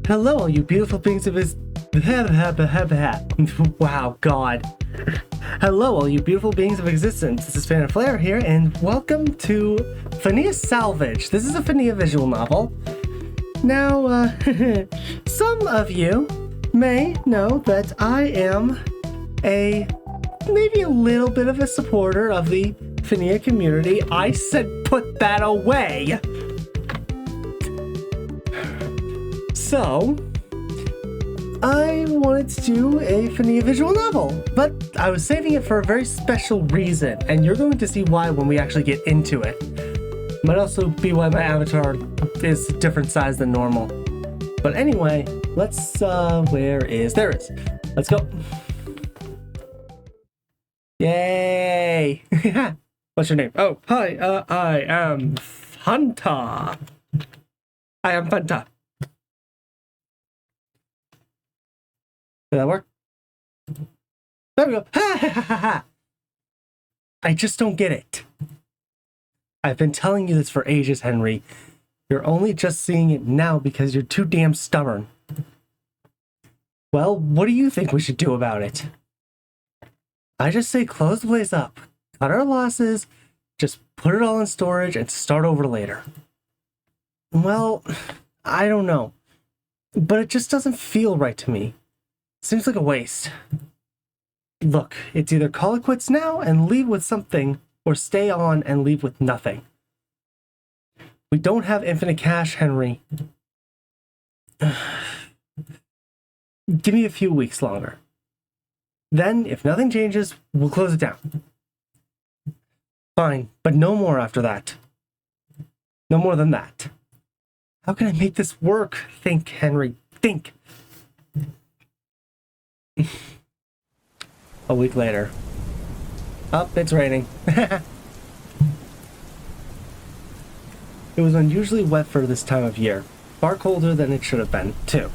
Hello, all you beautiful beings of his. Wow, God. Hello, all you beautiful beings of existence. This is Fnia here, and welcome to Fnia Salvaged. This is a Fnia visual novel. Now, some of you may know that I am maybe a little bit of a supporter of the Fnia community. I said put that away! So, I wanted to do a Fnia visual novel, but I was saving it for a very special reason, and you're going to see why when we actually get into it. Might also be why my avatar is a different size than normal. But anyway, let's, there it is. Let's go. Yay! What's your name? Oh, hi, I am Fanta. I am Fanta. Did that work? There we go. Ha ha ha ha! I just don't get it. I've been telling you this for ages, Henry. You're only just seeing it now because you're too damn stubborn. Well, what do you think we should do about it? I just say close the place up, cut our losses, just put it all in storage and start over later. Well, I don't know, but it just doesn't feel right to me. Seems like a waste. Look, it's either call it quits now and leave with something, or stay on and leave with nothing. We don't have infinite cash, Henry. Give me a few weeks longer. Then, if nothing changes, we'll close it down. Fine, but no more after that. No more than that. How can I make this work? Think, Henry, think. A week later. Oh, it's raining. It was unusually wet for this time of year. Far colder than it should have been, too.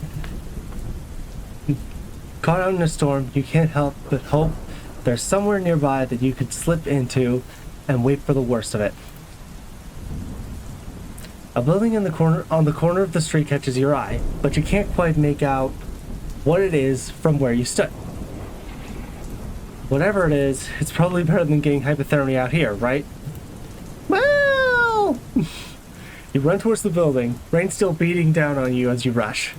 Caught out in a storm, you can't help but hope there's somewhere nearby that you could slip into and wait for the worst of it. A building on the corner of the street catches your eye, but you can't quite make out what it is from where you stood. Whatever it is, it's probably better than getting hypothermia out here, right? Well! You run towards the building, rain still beating down on you as you rush.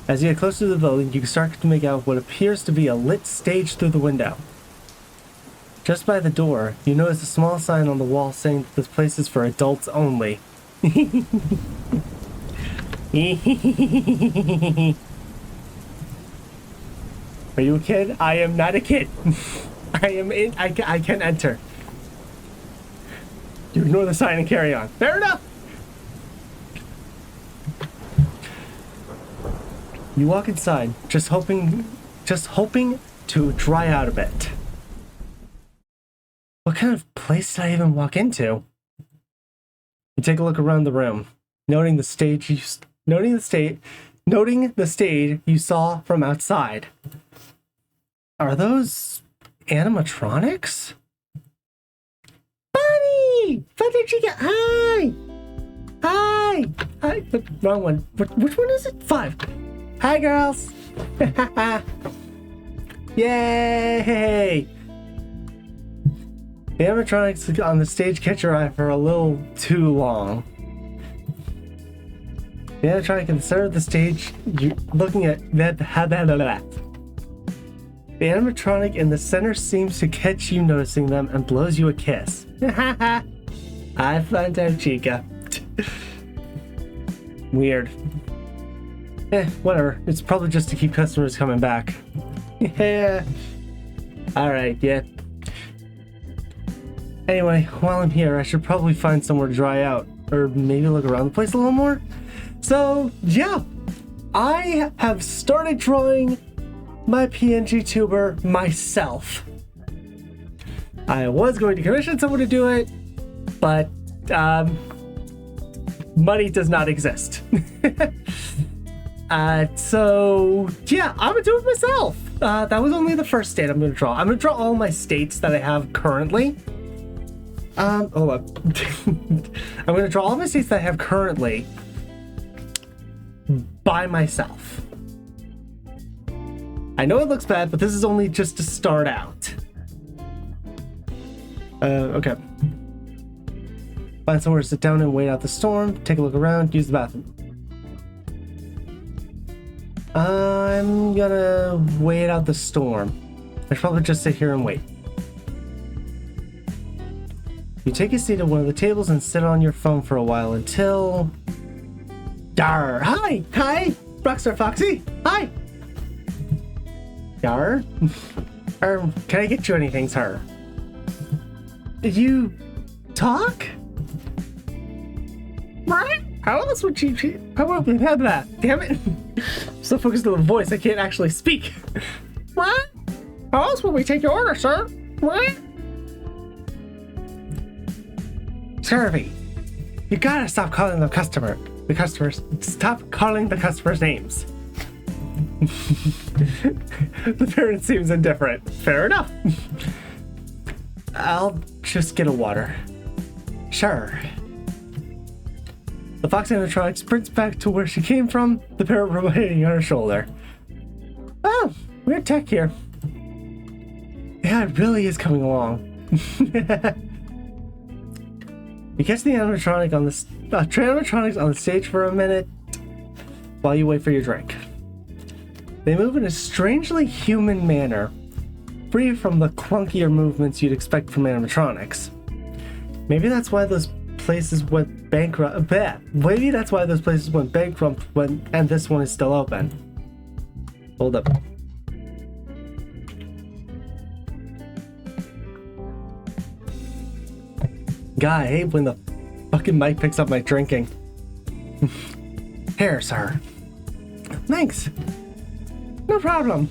As you get close to the building, you can start to make out what appears to be a lit stage through the window. Just by the door, you notice a small sign on the wall saying that this place is for adults only. Are you a kid? I am not a kid. I can enter. You ignore the sign and carry on. Fair enough. You walk inside, just hoping to dry out a bit. What kind of place did I even walk into? You take a look around the room, noting the stage you saw from outside. Are those animatronics? Bunny! Feather Chica! Hi! Hi! Hi! Wrong one. Which one is it? 5. Hi, girls! Yay! The animatronics on the stage catch your eye for a little too long. The animatronic in the center of the stage, you're looking at that. The animatronic in the center seems to catch you noticing them and blows you a kiss. I find out, Chica. Weird. Whatever. It's probably just to keep customers coming back. Yeah. Alright, yeah. Anyway, while I'm here, I should probably find somewhere to dry out. Or maybe look around the place a little more. So, yeah. I have started drawing my PNG tuber myself. I was going to commission someone to do it, but money does not exist. So yeah, I'm gonna do it myself. That was only the first state I'm gonna draw. I'm gonna draw all my states that I have currently. I'm gonna draw all my states that I have currently. by myself. I know it looks bad, but this is only just to start out. Okay. Find somewhere to sit down and wait out the storm. Take a look around. Use the bathroom. I'm gonna wait out the storm. I should probably just sit here and wait. You take a seat at one of the tables and sit on your phone for a while until... Yar! Hi! Hi! Rockstar Foxy! Hi! Yar? Can I get you anything, sir? Did you talk? What? How else would you... How would we have that? Damn it! I'm so focused on the voice, I can't actually speak. What? How else would we take your order, sir? What? Scurvy, you gotta stop calling the customers. Stop calling the customers names. The parent seems indifferent. Fair enough. I'll just get a water. Sure. The fox animatronic sprints back to where she came from, the parrot ruminating on her shoulder. Oh, weird tech here. Yeah, it really is coming along. You catch the animatronic on the animatronics on the stage for a minute while you wait for your drink. They move in a strangely human manner, free from the clunkier movements you'd expect from animatronics. Maybe that's why those places went bankrupt. Maybe that's why those places went bankrupt and this one is still open. Hold up. God, I hate when the fucking mic picks up my drinking. Here, sir. Thanks. No problem.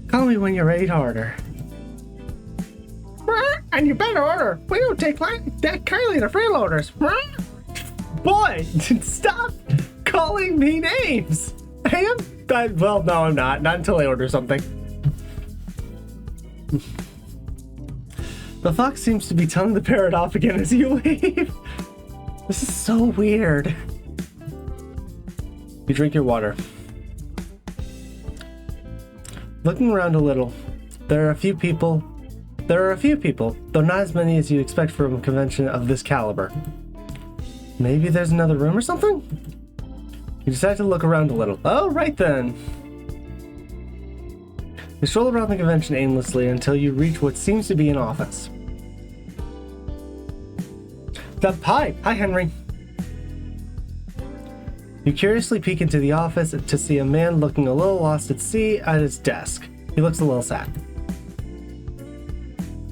Call me when you're ready to order. And you better order. We don't take that kindly to freeloaders. Boy, stop calling me names. Well, no, I'm not. Not until I order something. The fox seems to be telling the parrot off again as you leave. This is so weird. You drink your water. Looking around a little, there are a few people, though not as many as you'd expect from a convention of this caliber. Maybe there's another room or something? You decide to look around a little. Oh, right then. You stroll around the convention aimlessly until you reach what seems to be an office. Hi, Henry. You curiously peek into the office to see a man looking a little lost at sea at his desk. He looks a little sad.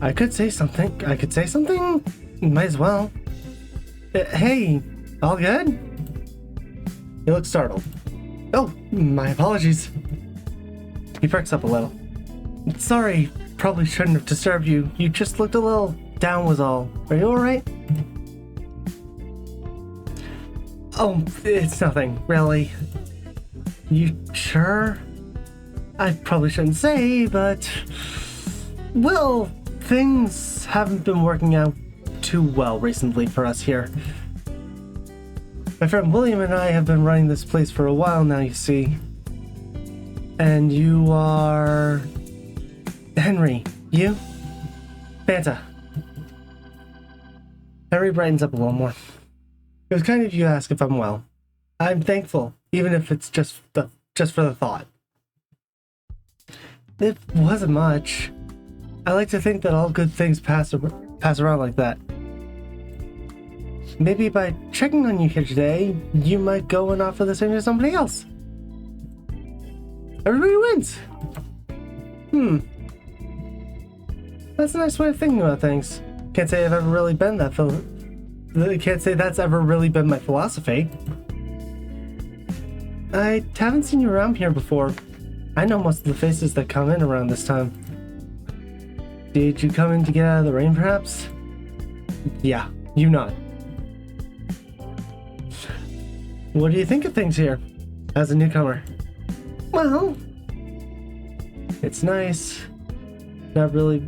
I could say something. Might as well. Hey, all good? He looks startled. Oh, my apologies. He perks up a little. Sorry, probably shouldn't have disturbed you. You just looked a little down was all. Are you alright? Oh, it's nothing, really. You sure? I probably shouldn't say, but... Well, things haven't been working out too well recently for us here. My friend William and I have been running this place for a while now, you see. And you are... Henry, you? Fanta. Henry brightens up a little more. It was kind of you to ask if I'm well. I'm thankful, even if it's just for the thought. It wasn't much. I like to think that all good things pass around like that. Maybe by checking on you here today, you might go and offer the same to somebody else. Everybody wins. That's a nice way of thinking about things. Can't say I've ever really been that Can't say that's ever really been my philosophy. I haven't seen you around here before. I know most of the faces that come in around this time. Did you come in to get out of the rain, perhaps? Yeah, you nod. What do you think of things here, as a newcomer? Well, it's nice. Not really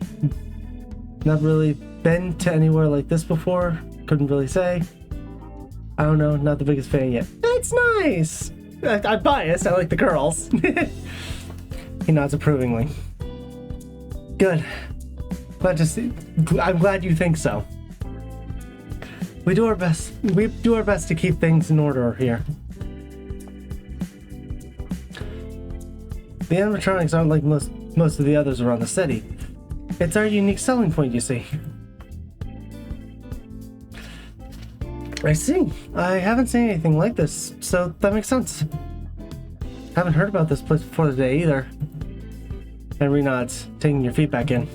been to anywhere like this before. Couldn't really say. I don't know, not the biggest fan yet. It's nice! I'm biased. I like the girls. He nods approvingly. Good. Glad to see. I'm glad you think so. We do our best. We do our best to keep things in order here. The animatronics aren't like most of the others around the city. It's our unique selling point, you see. I see. I haven't seen anything like this, so that makes sense. Haven't heard about this place before today either. Henry nods, taking your feedback in.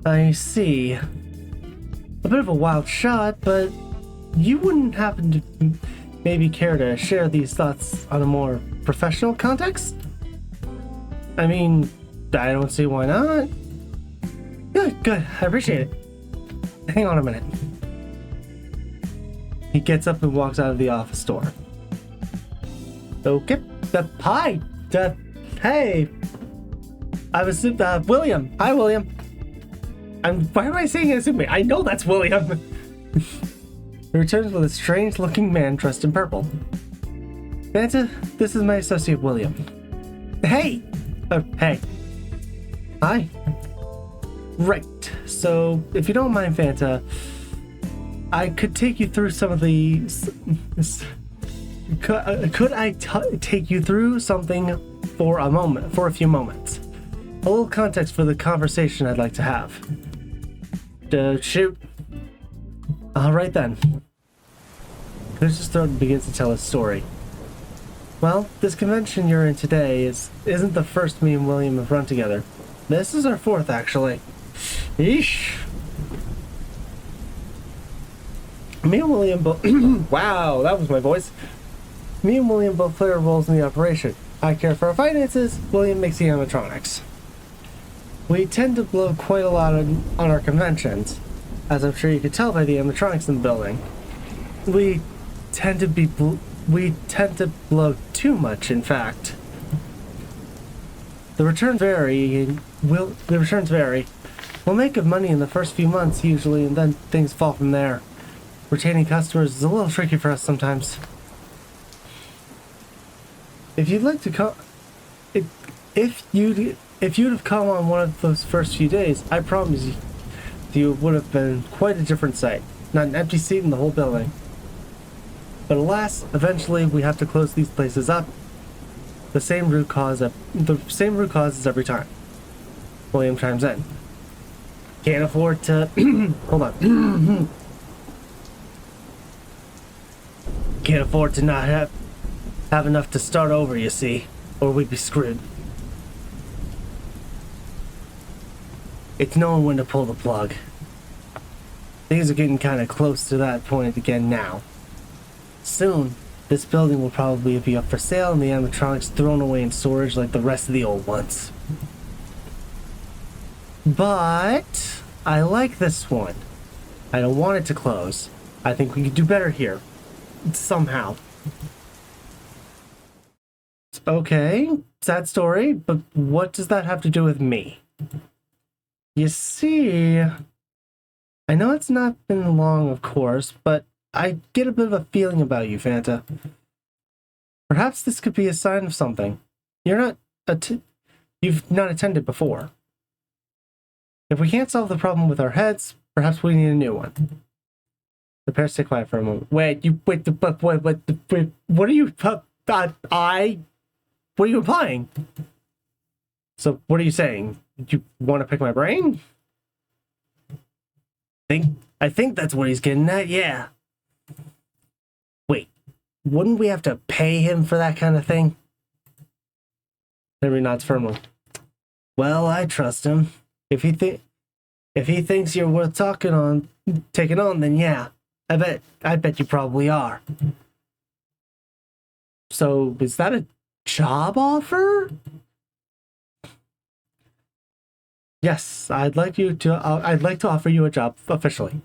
I see. A bit of a wild shot, but you wouldn't happen to maybe care to share these thoughts on a more professional context? I mean, I don't see why not. Good. I appreciate it. Hang on a minute. He gets up and walks out of the office door. Okay. Hi. Hey. I was William. Hi, William. Why am I saying assuming? I know that's William. He returns with a strange-looking man dressed in purple. Fanta, this is my associate William. Hey. Hey. Hi. Right. So, if you don't mind, Fanta, I could take you through some of the. Could I take you through something for a few moments? A little context for the conversation I'd like to have. Shoot. All right then. Clears his throat and begins to tell his story. Well, this convention you're in today isn't the first me and William have run together. This is our fourth, actually. Eesh. Me and William both... Wow, that was my voice. Me and William both play our roles in the operation. I care for our finances, William makes the animatronics. We tend to blow quite a lot on our conventions, as I'm sure you could tell by the animatronics in the building. We tend to blow too much, in fact. The returns vary. We'll make good money in the first few months usually, and then things fall from there. Retaining customers is a little tricky for us sometimes. If you'd like to come, if you'd have come on one of those first few days, I promise you it would have been quite a different sight. Not an empty seat in the whole building. But alas, eventually we have to close these places up. The same root cause as every time. William chimes in. Can't afford to. Hold on. Can't afford to not have enough to start over, you see, or we'd be screwed. It's knowing when to pull the plug. Things are getting kind of close to that point again now. Soon, this building will probably be up for sale and the animatronics thrown away in storage like the rest of the old ones. But I like this one. I don't want it to close. I think we could do better here. Somehow. Okay, sad story, but what does that have to do with me? You see, I know it's not been long, of course, but I get a bit of a feeling about you, Fanta. Perhaps this could be a sign of something. You've not attended before. If we can't solve the problem with our heads, perhaps we need a new one. The pair stay quiet for a moment. What are you, what are you implying? So, what are you saying? You want to pick my brain? I think that's what he's getting at, yeah. Wait, wouldn't we have to pay him for that kind of thing? Henry nods firmly. Well, I trust him. If he thinks you're worth taking on, then yeah. I bet you probably are. So, is that a job offer? Yes, I'd like to offer you a job officially.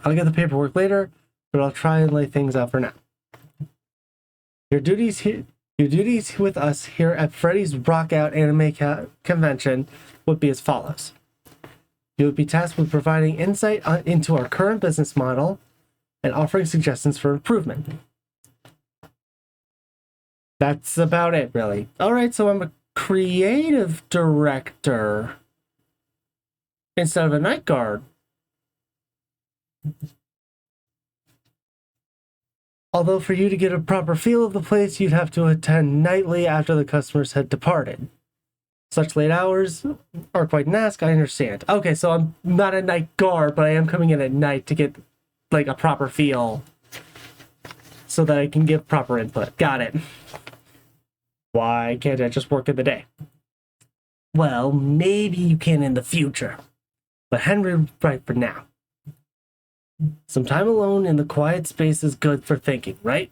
I'll get the paperwork later, but I'll try and lay things out for now. Your duties with us here at Freddy's Rockout Anime Convention would be as follows. You would be tasked with providing insight into our current business model and offering suggestions for improvement. That's about it, really. All right, so I'm a creative director instead of a night guard. Although for you to get a proper feel of the place, you'd have to attend nightly after the customers had departed. Such late hours are quite an ask, I understand. Okay, so I'm not a night guard, but I am coming in at night to get, like, a proper feel so that I can give proper input. Got it. Why can't I just work in the day? Well, maybe you can in the future, but Henry's right for now. Some time alone in the quiet space is good for thinking, right?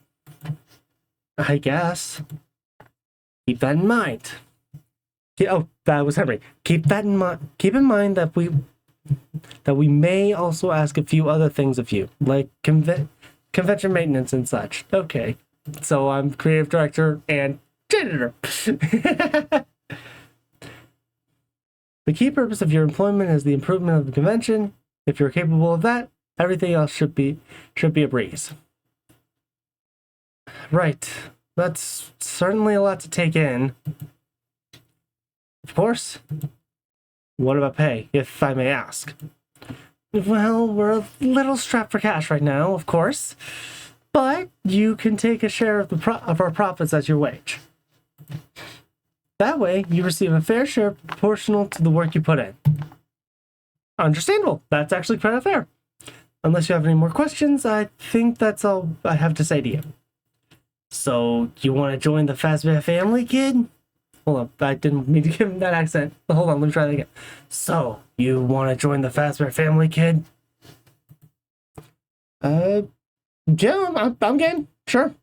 I guess. Keep that in mind. Oh, that was Henry. Keep that in mind. Keep in mind that we may also ask a few other things of you, like convention maintenance and such. Okay, so I'm creative director and janitor. The key purpose of your employment is the improvement of the convention. If you're capable of that, everything else should be a breeze. Right. That's certainly a lot to take in. Of course. What about pay, if I may ask? Well, we're a little strapped for cash right now, of course. But you can take a share of our profits as your wage. That way, you receive a fair share proportional to the work you put in. Understandable. That's actually kind of fair. Unless you have any more questions, I think that's all I have to say to you. So, you want to join the Fazbear family, kid? Hold on, I didn't mean to give him that accent. Hold on, let me try that again. So, you want to join the Fazbear family, kid? Yeah, I'm game. Sure.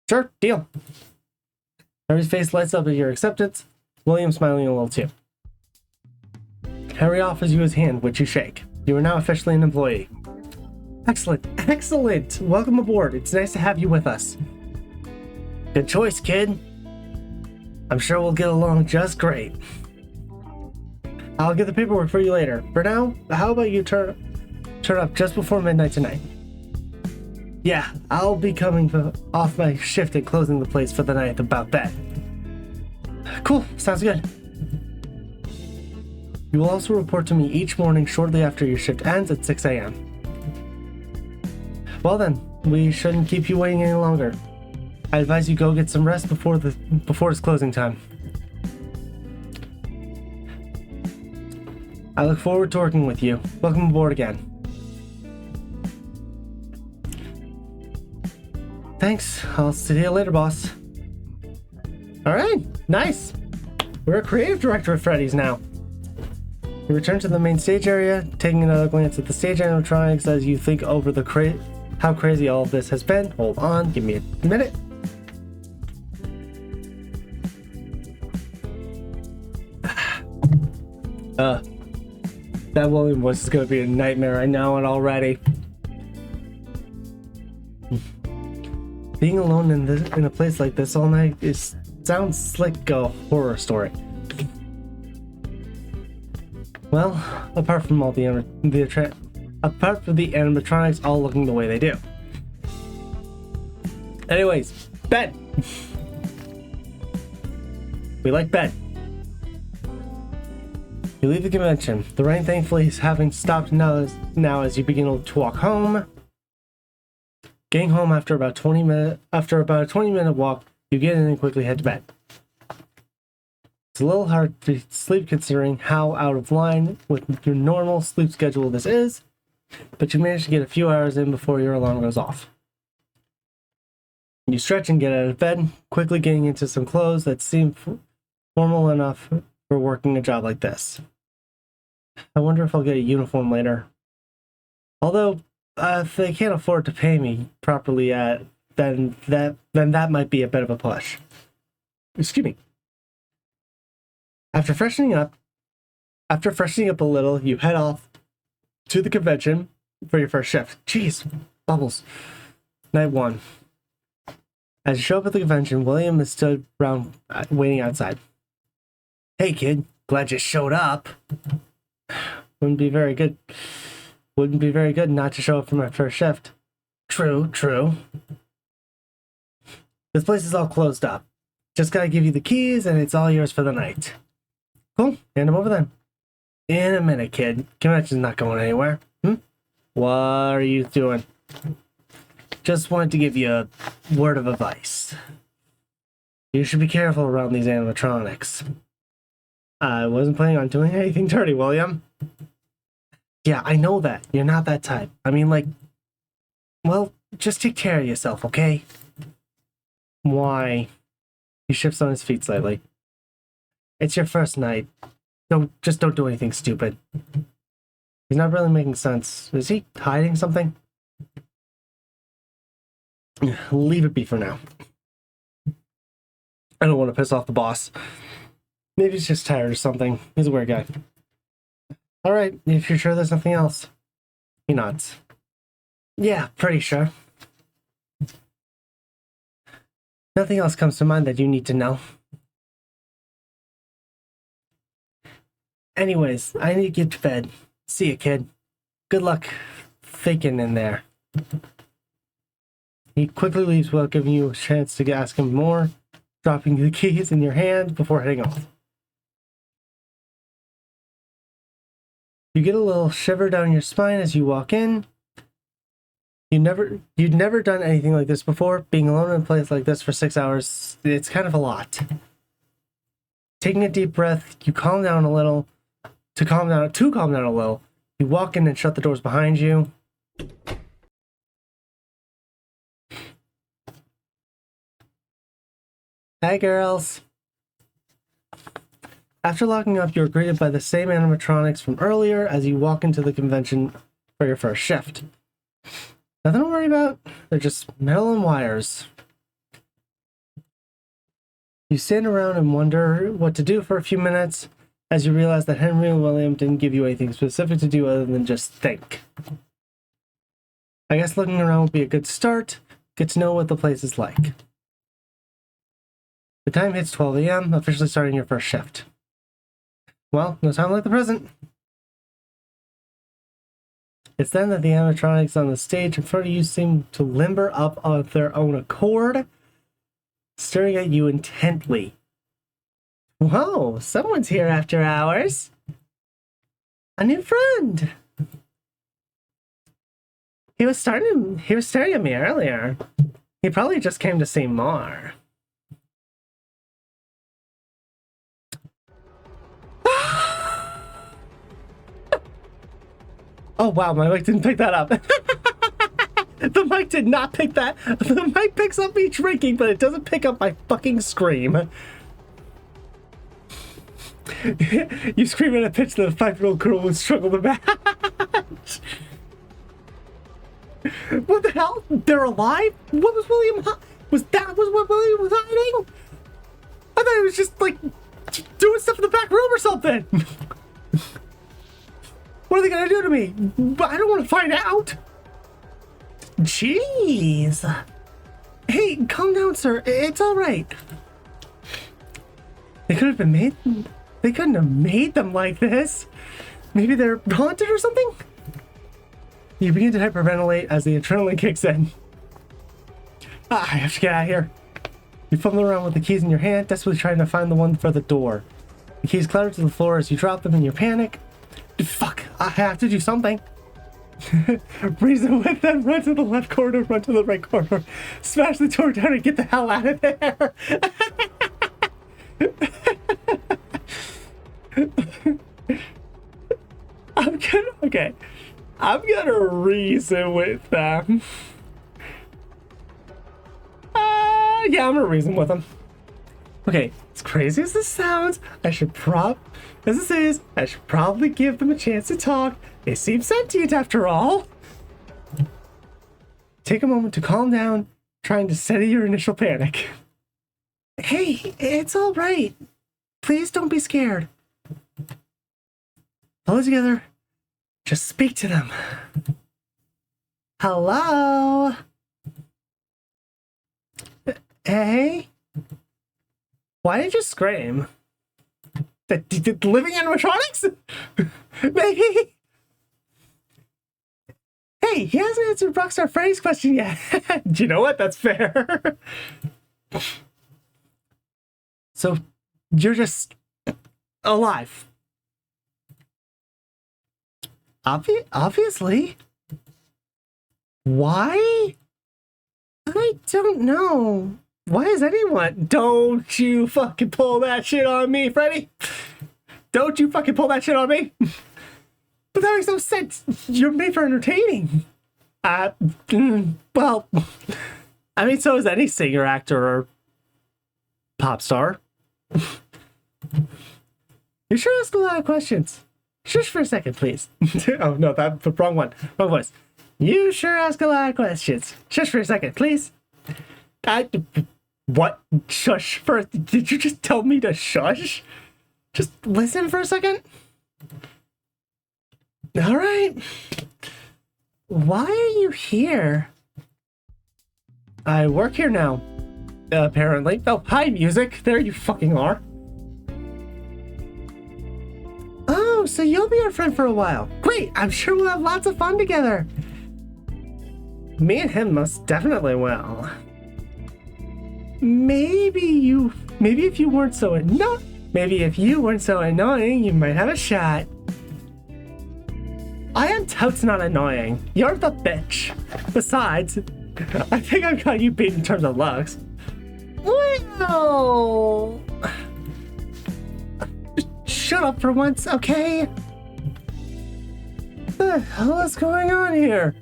Sure, deal. Harry's face lights up at your acceptance. William smiling a little too. Harry offers you his hand, which you shake. You are now officially an employee. Excellent, excellent! Welcome aboard. It's nice to have you with us. Good choice, kid. I'm sure we'll get along just great. I'll get the paperwork for you later. For now, how about you turn up just before midnight tonight? Yeah, I'll be coming off my shift and closing the place for the night about that. Cool, sounds good. You will also report to me each morning shortly after your shift ends at 6 a.m. Well then, we shouldn't keep you waiting any longer. I advise you go get some rest before it's closing time. I look forward to working with you. Welcome aboard again. Thanks. I'll see you later, boss. Alright, nice. We're a creative director at Freddy's now. You return to the main stage area, taking another glance at the stage animatronics as you think over how crazy all of this has been. Hold on, give me a minute. That William voice is going to be a nightmare, I know it already. Being alone in a place like this all night sounds like a horror story. Well, apart from the animatronics all looking the way they do. Anyways, bed. We like bed. You leave the convention. The rain thankfully is having stopped now as you begin to walk home. Getting home after about a 20-minute walk, you get in and quickly head to bed. It's a little hard to sleep considering how out of line with your normal sleep schedule this is, but you manage to get a few hours in before your alarm goes off. You stretch and get out of bed, quickly getting into some clothes that seem formal enough for working a job like this. I wonder if I'll get a uniform later. Although, if they can't afford to pay me properly then that might be a bit of a push. Excuse me. After freshening up a little, you head off to the convention for your first shift. Jeez, bubbles. Night 1. As you show up at the convention, William is stood around waiting outside. Hey kid, glad you showed up. Wouldn't be very good not to show up for my first shift. True. This place is all closed up. Just gotta give you the keys and it's all yours for the night. Cool, hand them over then. In a minute, kid. Convention's not going anywhere. What are you doing? Just wanted to give you a word of advice. You should be careful around these animatronics. I wasn't planning on doing anything dirty, William. Yeah, I know that. You're not that type. I mean, like, well, just take care of yourself, okay? Why? He shifts on his feet slightly. It's your first night. Just don't do anything stupid. He's not really making sense. Is he hiding something? Leave it be for now. I don't want to piss off the boss. Maybe he's just tired or something. He's a weird guy. Alright, if you're sure there's nothing else. He nods. Yeah, pretty sure. Nothing else comes to mind that you need to know. Anyways, I need to get to bed. See ya, kid. Good luck faking in there. He quickly leaves without giving you a chance to ask him more, dropping the keys in your hand before heading off. You get a little shiver down your spine as you walk in. You'd never done anything like this before. Being alone in a place like this for 6 hours, it's kind of a lot. Taking a deep breath, you calm down a little. To calm down a little, you walk in and shut the doors behind you. Hi, girls. After locking up, you are greeted by the same animatronics from earlier as you walk into the convention for your first shift. Nothing to worry about. They're just metal and wires. You stand around and wonder what to do for a few minutes as you realize that Henry and William didn't give you anything specific to do other than just think. I guess looking around would be a good start. Get to know what the place is like. The time hits 12 a.m., officially starting your first shift. Well, no time like the present. It's then that the animatronics on the stage in front of you seem to limber up of their own accord, staring at you intently. Whoa, someone's here after hours. A new friend. He was staring at me earlier. He probably just came to see more. Oh wow, my mic didn't pick that up. The mic did not pick that. The mic picks up me drinking, but it doesn't pick up my fucking scream. You scream at a pitch that a 5-year-old girl would struggle to match. What the hell? They're alive? What was William? Was what William was hiding? I thought he was just like doing stuff in the back room or something. What are they gonna do to me? I don't want to find out. Jeez. Hey, calm down, sir. It's all right. They couldn't have made them like this. Maybe they're haunted or something? You begin to hyperventilate as the adrenaline kicks in. I have to get out of here. You fumble around with the keys in your hand, desperately trying to find the one for the door. The keys clatter to the floor as you drop them in your panic. Fuck, I have to do something. Reason with them, run to the left corner, run to the right corner, smash the door down and get the hell out of there. I'm gonna reason with them. Yeah, I'm gonna reason with them. Okay, as crazy as this sounds, I should probably give them a chance to talk. They seem sentient after all. Take a moment to calm down, trying to steady your initial panic. Hey, it's all right. Please don't be scared. Pull it together. Just speak to them. Hello? Hey? Why did you scream? The living animatronics? Maybe? Hey, he hasn't answered Rockstar Freddy's question yet. Do you know what? That's fair. So you're just alive. Obviously. Why? I don't know. Why is anyone? Don't you fucking pull that shit on me, Freddy. Don't you fucking pull that shit on me. But that makes no sense. You're made for entertaining. Well, I mean, so is any singer, actor, or pop star. You sure ask a lot of questions. Shush for a second, please. Oh, no, that's the wrong one. Wrong voice. You sure ask a lot of questions. Shush for a second, please. What? Shush for... Did you just tell me to shush? Just listen for a second? All right. Why are you here? I work here now. Apparently. Oh, hi, music. There you fucking are. Oh, so you'll be our friend for a while. Great. I'm sure we'll have lots of fun together. Me and him most definitely will. Maybe if you weren't so maybe if you weren't so annoying, you might have a shot. I am totes not annoying. You're the bitch. Besides, I think I've got you beat in terms of looks. Well, shut up for once, okay? What the hell is going on here?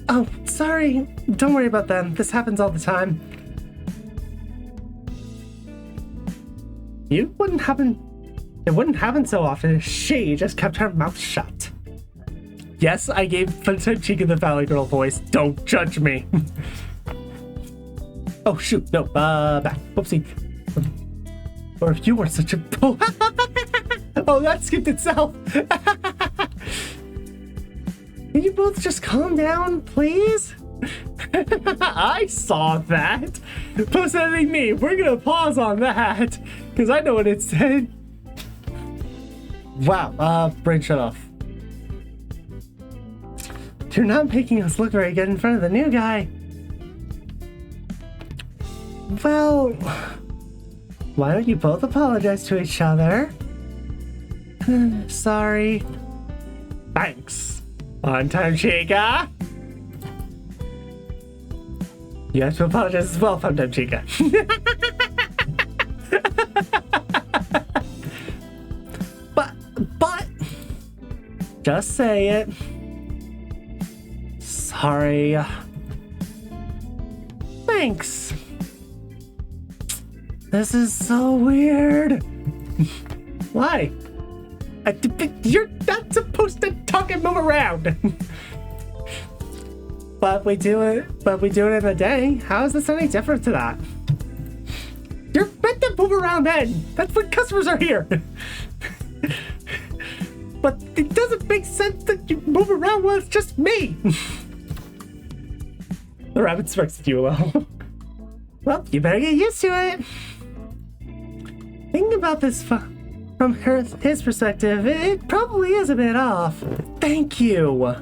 Oh, sorry. Don't worry about them. This happens all the time. It wouldn't happen so often if she just kept her mouth shut. Yes, I gave Funtime Chica the Valley Girl voice. Don't judge me. Oh, shoot. No, back. Whoopsie. Or if you weren't such a... Oh, that skipped itself. Can you both just calm down, please? I saw that. Post editing me. We're gonna pause on that because I know what it said. Wow. Brain shut off. You're not making us look very good in front of the new guy. Well, why don't you both apologize to each other? Sorry. Thanks. On time, Chica. You have to apologize as well, Funtime Chica. But, just say it. Sorry. Thanks. This is so weird. Why? You're not supposed to talk and move around. But we do it in a day. How is this any different to that? You're meant to move around then. That's when customers are here. But it doesn't make sense that you move around when it's just me. The rabbit smacks at you a little. Well, you better get used to it. Thinking about this from his perspective, it probably is a bit off. Thank you.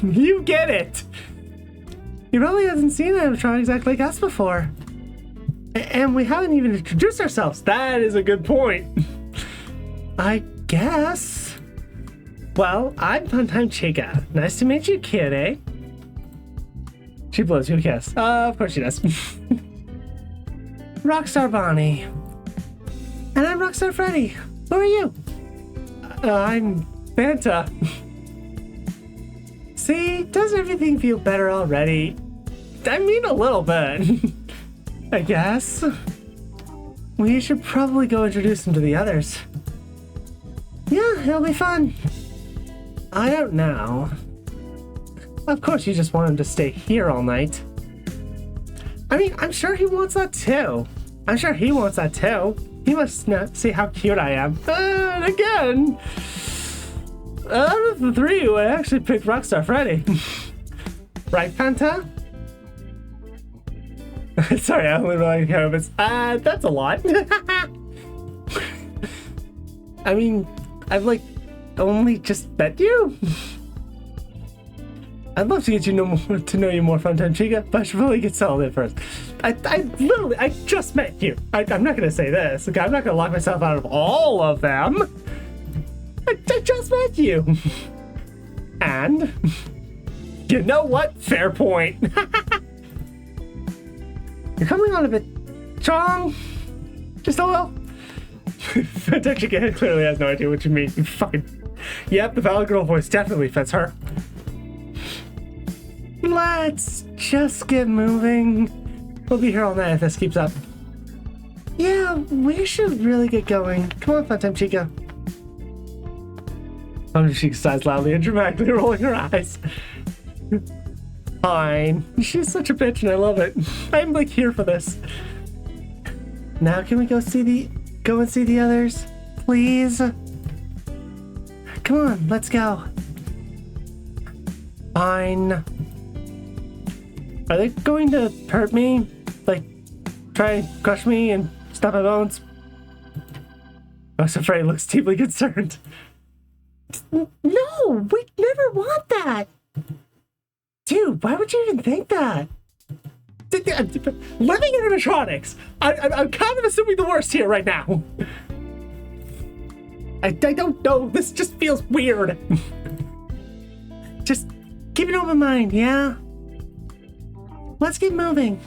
You get it. He probably hasn't seen an animatronic exactly like us before. And we haven't even introduced ourselves. That is a good point. I guess. Well, I'm Funtime Chica. Nice to meet you, kitty. She blows you a kiss. Of course she does. Rockstar Bonnie. And I'm Rockstar Freddy. Who are you? I'm Fanta. See, doesn't everything feel better already? I mean, a little bit. I guess. We should probably go introduce him to the others. Yeah, it'll be fun. I don't know. Of course you just want him to stay here all night. I mean, I'm sure he wants that too. He must not see how cute I am. And again, out of the three, I actually picked Rockstar Freddy. Right, Fanta? Sorry, I only like comments. That's a lot. I mean, I've only just met you. I'd love to get you to know you more, Funtime Chica, but I should probably get settled in first. I just met you. I'm not gonna say this. Okay, I'm not gonna lock myself out of all of them. I just met you. And you know what? Fair point. You're coming on a bit strong. Just a little. Funtime Chica clearly has no idea what you mean. Fucking. Yep, the Valid Girl voice definitely fits her. Let's just get moving. We'll be here all night if this keeps up. Yeah, we should really get going. Come on, Funtime Chica. Funtime Chica sighs loudly and dramatically rolling her eyes. Fine. She's such a bitch and I love it. I'm like here for this. Now can we go and see the others? Please? Come on, let's go. Fine. Are they going to hurt me? Like, try and crush me and stop my bones? I was afraid. Looks deeply concerned. No, we never want that. Dude, why would you even think that? Living animatronics. I'm kind of assuming the worst here right now. I don't know. This just feels weird. Just keep an open mind, yeah? Let's get moving.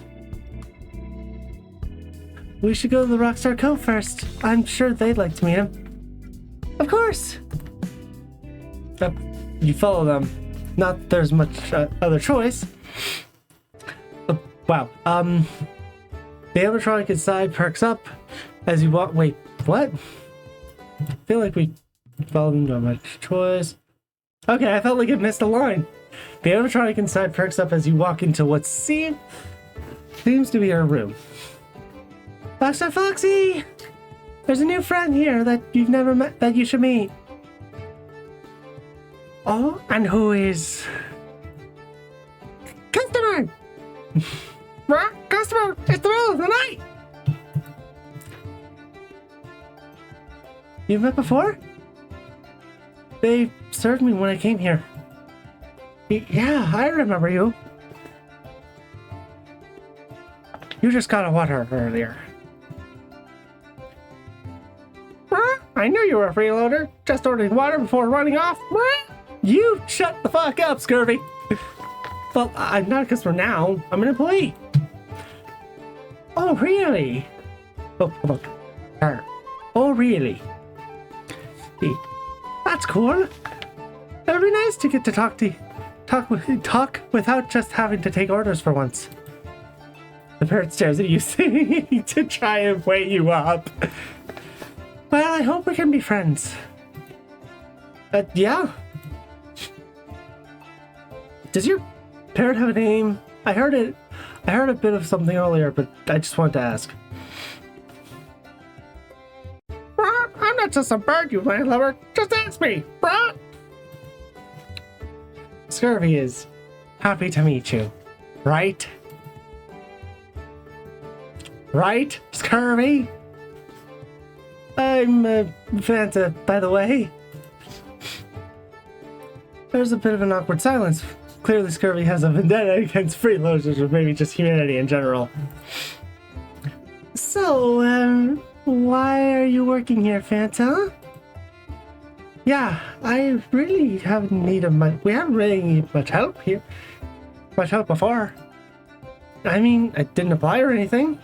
We should go to the Rockstar Cove first. I'm sure they'd like to meet him. Of course. You follow them. Not there's much other choice. Wow. The animatronic inside perks up as you walk. Wait, what? I feel like we followed them, not much choice. Okay, I felt like I missed a line. The animatronic inside perks up as you walk into what seems to be her room. Rockstar Foxy! There's a new friend here that you've never met that you should meet. Oh, and who is... Customer! Customer, it's the middle of the night! You've met before? They served me when I came here. Yeah, I remember you. You just got a water earlier. I knew you were a freeloader. Just ordering water before running off. You shut the fuck up, Scurvy. Well, I'm not a customer now. I'm an employee. Oh, really? Oh, look. Oh, really? That's cool. It'd be nice to get to talk without just having to take orders for once. The parrot stares at you, seeming to try and wake you up. Well, I hope we can be friends. Yeah. Does your parrot have a name? I heard a bit of something earlier, but I just wanted to ask. I'm not just a bird, you land lover. Just ask me. Scurvy is happy to meet you, right? Right, Scurvy? I'm Fanta, by the way. There's a bit of an awkward silence. Clearly Scurvy has a vendetta against freeloaders, or maybe just humanity in general. So, why are you working here, Fanta? Yeah, I really haven't needed much. We haven't really needed much help here. Much help before. I mean, I didn't apply or anything.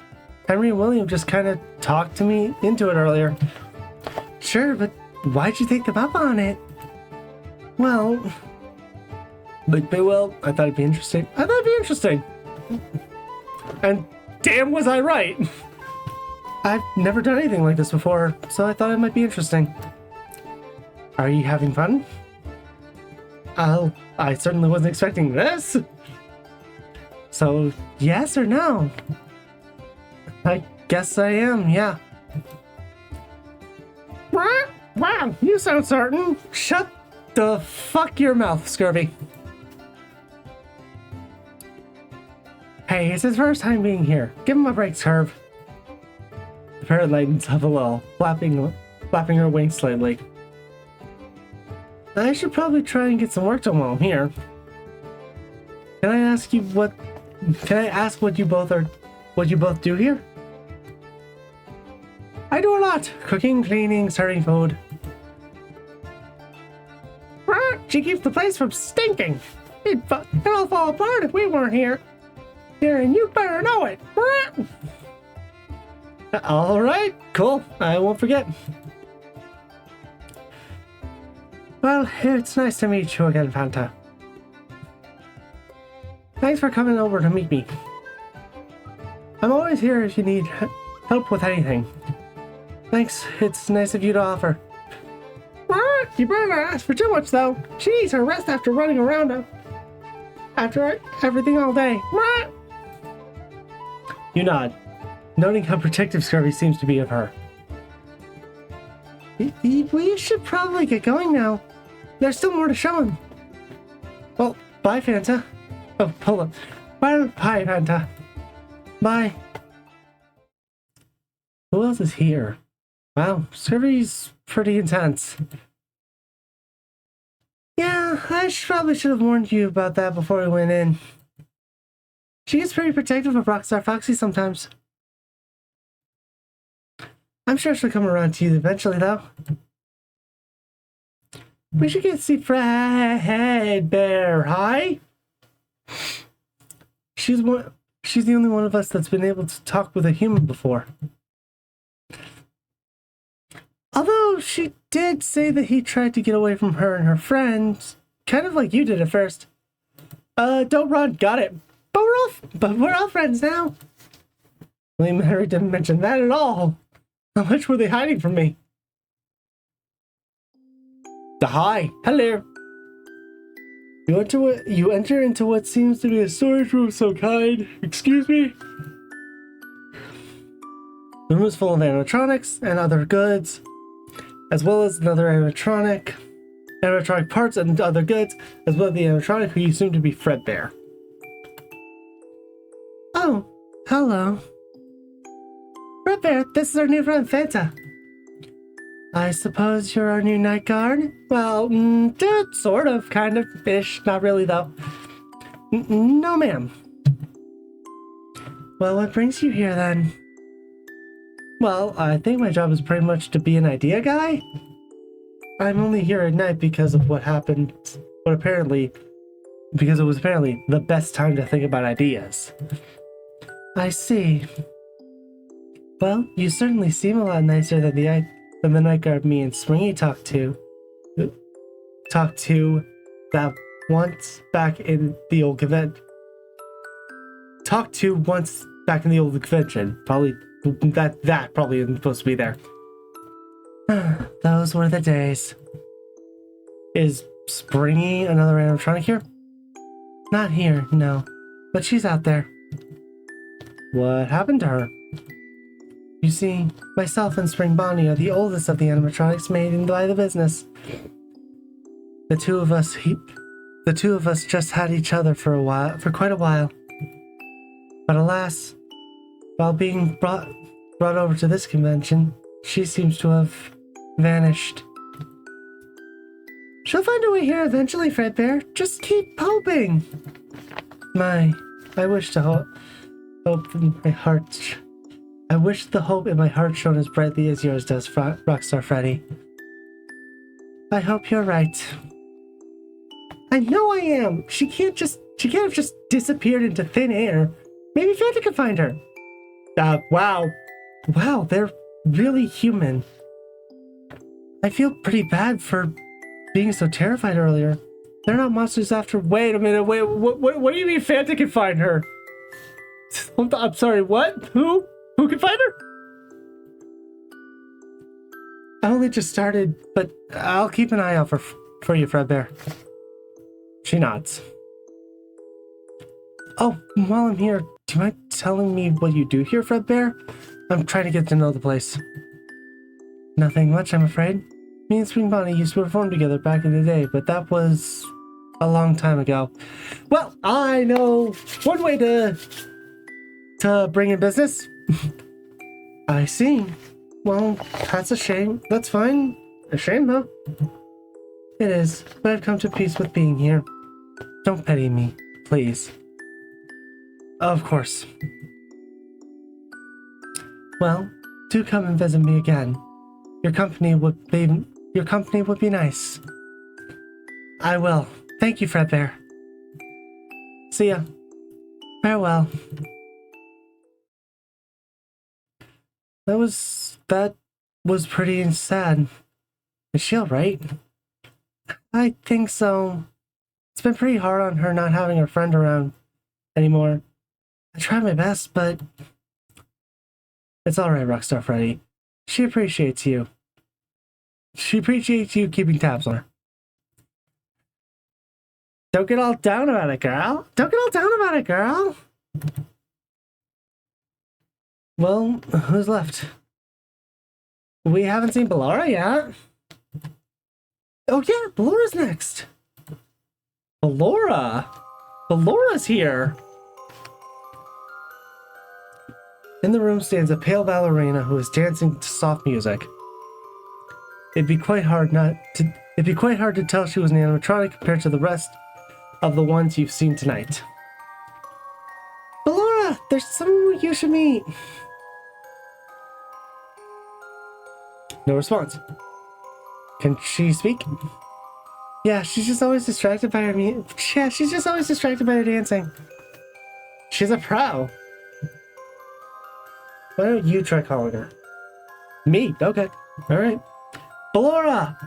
Henry and William just kind of talked to me into it earlier. Sure, but why'd you take them up on it? Well, I thought it'd be interesting. And damn was I right. I've never done anything like this before, so I thought it might be interesting. Are you having fun? I certainly wasn't expecting this. So, yes or no? I guess I am, yeah. Wow, you sound certain. Shut the fuck your mouth, Scurvy. Hey, it's his first time being here. Give him a break, Scurv. The parrot lightens up a little, flapping her wings slightly. I should probably try and get some work done while I'm here. Can I ask you what... Can I ask what you both are... What you both do here? I do a lot. Cooking, cleaning, serving food. She keeps the place from stinking. It'd all fall apart if we weren't here. And you better know it. All right, cool. I won't forget. Well, it's nice to meet you again, Fanta. Thanks for coming over to meet me. I'm always here if you need help with anything. Thanks, it's nice of you to offer. You better not ask for too much, though. She needs her rest after running around after everything all day. You nod, noting how protective Scurvy seems to be of her. We should probably get going now. There's still more to show him. Well, bye, Fanta. Oh, hold on. Bye, Fanta. Bye. Who else is here? Wow, Scurvy's pretty intense. Yeah, I probably should have warned you about that before we went in. She gets pretty protective of Rockstar Foxy sometimes. I'm sure she'll come around to you eventually, though. We should get to see Fredbear. Hi? She's the only one of us that's been able to talk with a human before. Although she did say that he tried to get away from her and her friends, kind of like you did at first. Don't run, got it. But we're all friends now. William Henry didn't mention that at all. How much were they hiding from me? Hi, hello. You enter into what seems to be a storage room of some kind. Excuse me? The room is full of animatronics and other goods, as well as another animatronic parts and other goods, as well as the animatronic who you assume to be Fredbear. Oh, hello. Fredbear, this is our new friend Fanta. I suppose you're our new night guard? Well, sort of, kind of, ish, not really though. No, ma'am. Well, what brings you here then? Well, I think my job is pretty much to be an idea guy. I'm only here at night because of what happened, because it was apparently the best time to think about ideas. I see. Well, you certainly seem a lot nicer than the night guard me and Springy talked to that once back in the old convention. Talked to once back in the old convention. Probably that probably isn't supposed to be there. Those were the days. Is Springy another animatronic here? Not here, no. But she's out there. What happened to her? You see, myself and Spring Bonnie are the oldest of the animatronics made by the business. The two of us just had each other for quite a while. But alas, while being brought over to this convention, she seems to have vanished. She'll find her way here eventually, Fredbear. Just keep hoping. I wish the hope in my heart. I wish the hope in my heart shone as brightly as yours does, Rockstar Freddy. I hope you're right. I know I am. She can't have just disappeared into thin air. Maybe Fanta can find her. Wow, they're really human. I feel pretty bad for being so terrified earlier. They're not monsters after. Wait a minute. Wait. What do you mean Fanta can find her? I'm sorry. What? Who? Who can find her? I only just started, but I'll keep an eye out for you, Fredbear. She nods. Oh, while I'm here, do you mind telling me what you do here, Fredbear? I'm trying to get to know the place. Nothing much, I'm afraid. Me and Spring Bonnie used to perform together back in the day, but that was a long time ago. Well, I know one way to bring in business. I see. Well, that's a shame. That's fine. A shame, though. It is, but I've come to peace with being here. Don't pity me, please. Of course. Well, do come and visit me again. Your company would be nice. I will. Thank you, Fredbear. See ya. Farewell. That was pretty sad. Is she alright? I think so. It's been pretty hard on her not having her friend around anymore. I tried my best, but it's alright, Rockstar Freddy. She appreciates you. She appreciates you keeping tabs on her. Don't get all down about it, girl. Don't get all down about it, girl. Well, who's left? We haven't seen Ballora yet. Oh yeah, Ballora's next. Ballora? Ballora's here. In the room stands a pale ballerina who is dancing to soft music. It'd be quite hard to tell she was an animatronic compared to the rest of the ones you've seen tonight. Ballora, there's someone you should meet. No response. Can she speak? Yeah, she's just always distracted by her she's just always distracted by her dancing. She's a pro. Why don't you try calling her? Me? Okay. Alright. Ballora!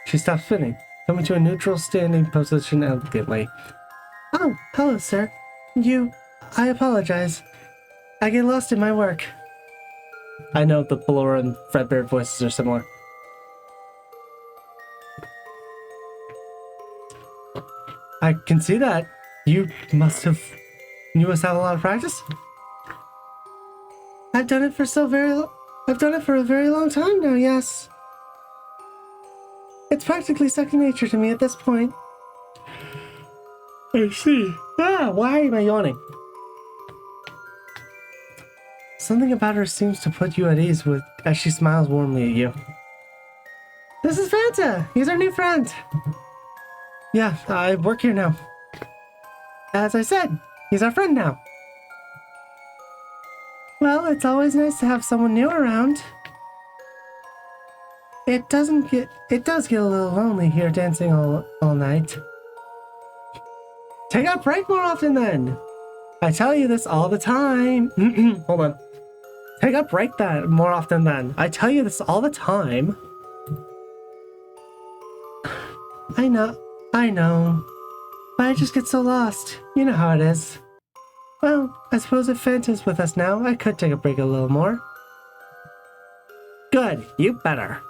She stops spinning, coming to a neutral standing position elegantly. Oh, hello, sir. I apologize. I get lost in my work. I know the Ballora and Fredbear voices are similar. I can see that. You must have a lot of practice? I've done it for a very long time now, yes. It's practically second nature to me at this point. I see. Why am I yawning? Something about her seems to put you at ease as she smiles warmly at you. This is Fanta! He's our new friend! Yeah, I work here now. As I said, he's our friend now. Well, it's always nice to have someone new around. It does get a little lonely here dancing all night. Take a break more often then. I tell you this all the time. Hold on. Take a break more often then. I tell you this all the time. I know. But I just get so lost. You know how it is. Well, I suppose if Fanta's with us now, I could take a break a little more. Good, you better.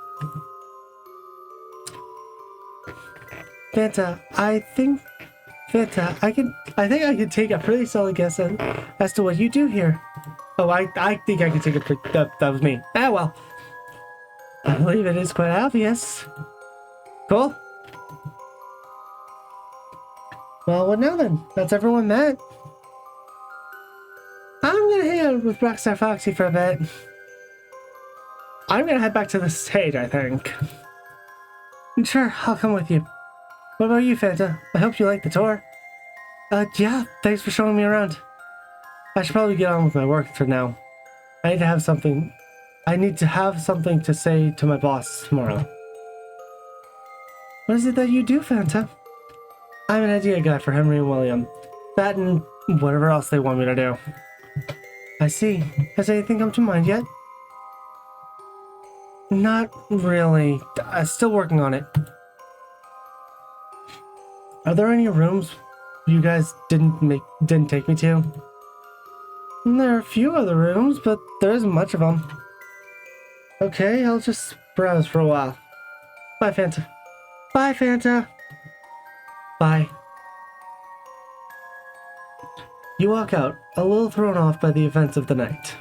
Fanta, I think I could take a pretty solid guess as to what you do here. Oh, I think I could take that was me. Ah, well. I believe it is quite obvious. Cool. Well, what now then? That's everyone met. I'm gonna hang out with Rockstar Foxy for a bit. I'm gonna head back to the stage, I think. Sure, I'll come with you. What about you, Fanta? I hope you like the tour. Yeah, thanks for showing me around. I should probably get on with my work for now. I need to have something to say to my boss tomorrow. What is it that you do, Fanta? I'm an idea guy for Henry and William. That and whatever else they want me to do. I see. Has anything come to mind yet? Not really. I'm still working on it. Are there any rooms you guys didn't take me to? There are a few other rooms, but there isn't much of them. Okay, I'll just browse for a while. Bye, Fanta. Bye, Fanta. Bye. You walk out, a little thrown off by the events of the night.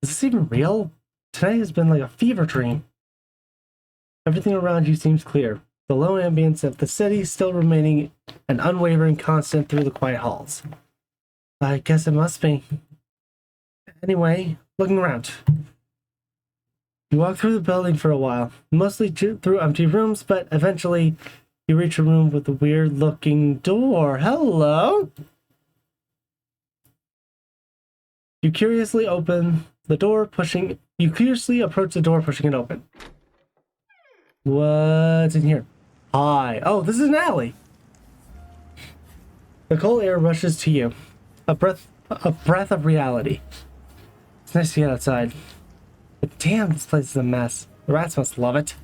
Is this even real? Tonight has been like a fever dream. Everything around you seems clear. The low ambience of the city still remaining an unwavering constant through the quiet halls. I guess it must be. Anyway, looking around. You walk through the building for a while, mostly through empty rooms, but eventually You reach a room with a weird-looking door. Hello? You curiously approach the door, pushing it open. What's in here? Hi. Oh, this is an alley. The cold air rushes to you. A breath of reality. It's nice to get outside. But damn, this place is a mess. The rats must love it.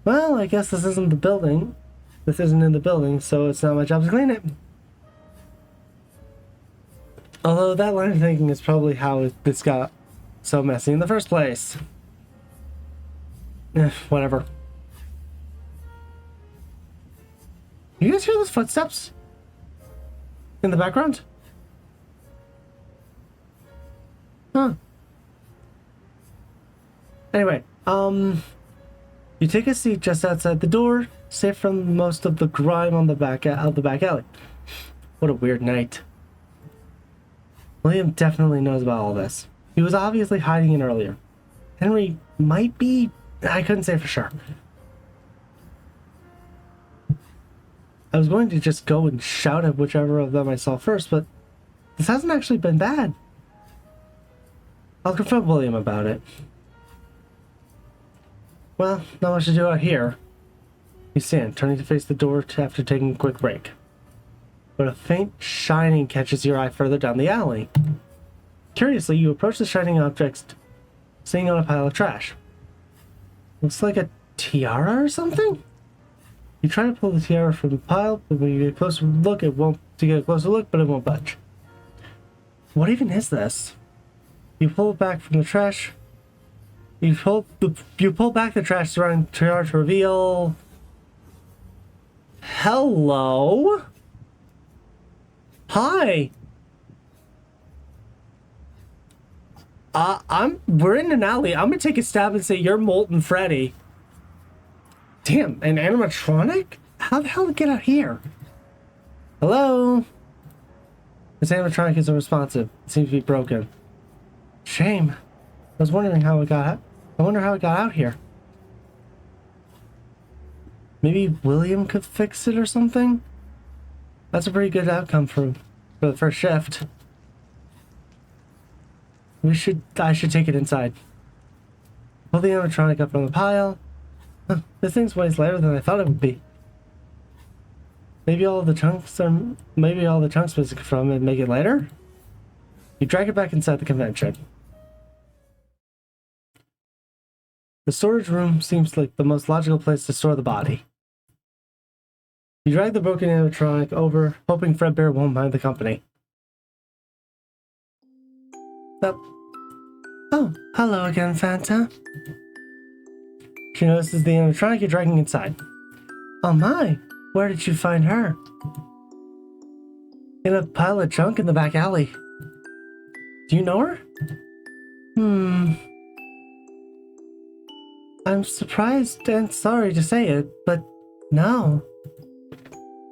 Well, I guess this isn't the building. This isn't in the building, so it's not my job to clean it. Although that line of thinking is probably how this got so messy in the first place. Whatever. You guys hear those footsteps? In the background? Huh. Anyway, you take a seat just outside the door, safe from most of the grime on the back alley. What a weird night. William definitely knows about all this. He was obviously hiding in earlier. Henry might be... I couldn't say for sure. I was going to just go and shout at whichever of them I saw first, but this hasn't actually been bad. I'll confront William about it. Well, not much to do out here. You stand, turning to face the door after taking a quick break. But a faint shining catches your eye further down the alley. Curiously, you approach the shining object sitting on a pile of trash. Looks like a tiara or something? You try to pull the tiara from the pile, but when you get a closer look, it won't budge. What even is this? You pull it back from the trash. You pull back the trash surrounding the tiara to reveal... Hello? Hi. We're in an alley. I'm gonna take a stab and say you're Molten Freddy. Damn, an animatronic? How the hell did it get out here? Hello? This animatronic is unresponsive. It seems to be broken. Shame. I was wondering how it got out. I wonder how it got out here. Maybe William could fix it or something? That's a pretty good outcome for the first shift. I should take it inside. Pull the animatronic up from the pile. Huh, this thing's weighs lighter than I thought it would be. Maybe all the chunks missing from it make it lighter? You drag it back inside the convention. The storage room seems like the most logical place to store the body. You drag the broken animatronic over, hoping Fredbear won't mind the company. Oh, hello again, Fanta. She notices the animatronic you're dragging inside. Oh my, where did you find her? In a pile of junk in the back alley. Do you know her? I'm surprised and sorry to say it, but no.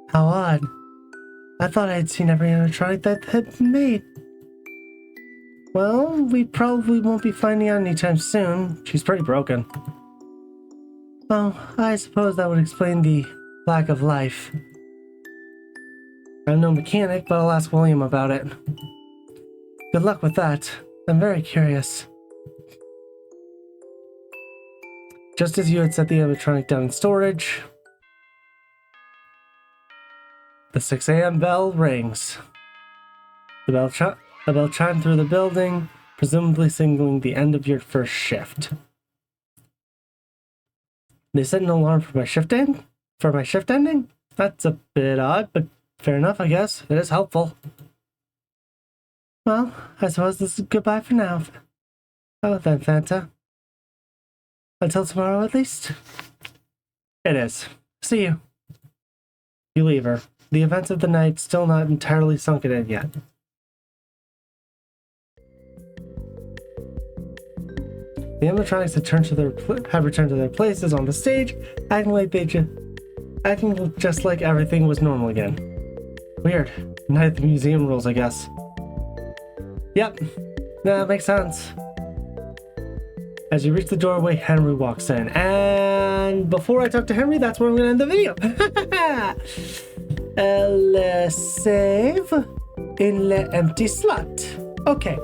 How odd. I thought I had seen every animatronic that had been made. Well, we probably won't be finding out anytime soon. She's pretty broken. Oh, I suppose that would explain the lack of life. I'm no mechanic, but I'll ask William about it. Good luck with that. I'm very curious. Just as you had set the animatronic down in storage, the 6 a.m. bell rings. The bell chimed through the building, presumably signaling the end of your first shift. They set an alarm for my shift ending? That's a bit odd, but fair enough, I guess. It is helpful. Well, I suppose this is goodbye for now. Oh, then, Fanta. Until tomorrow, at least? It is. See you. You leave her. The events of the night still not entirely sunken in yet. The animatronics have returned to their places on the stage, acting just like everything was normal again. Weird. Night at the museum rules, I guess. Yep. That makes sense. As you reach the doorway, Henry walks in. And before I talk to Henry, that's where I'm going to end the video. Save in the empty slot. Okay,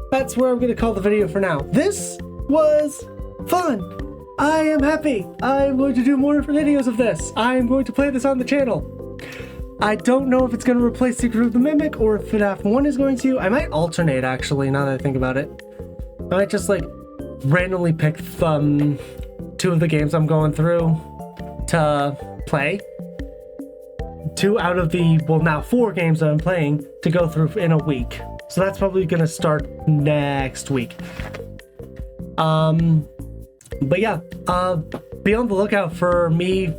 that's where I'm going to call the video for now. This was fun. I am happy. I'm going to do more videos of this. I am going to play this on the channel. I don't know if it's going to replace Secret of the Mimic or if FNAF 1 is going to. I might alternate, actually, now that I think about it. I might just, like, randomly pick 2 of the games I'm going through to play. 2 out of the, well, now 4 games that I'm playing to go through in a week. So that's probably going to start next week. But yeah, be on the lookout for me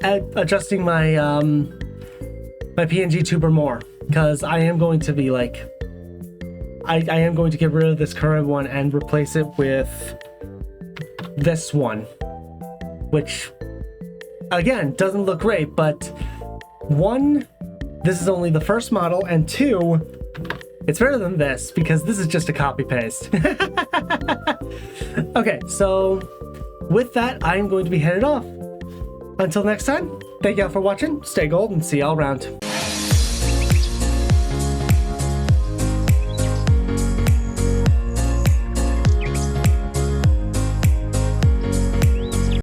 adjusting my my PNG tuber more, because I am going to be like, I am going to get rid of this current one and replace it with this one, which again doesn't look great, but 1, this is only the first model, and 2, it's better than this because this is just a copy paste. Okay, so with that, I'm going to be headed off. Until next time, thank y'all for watching, stay gold, and see y'all around.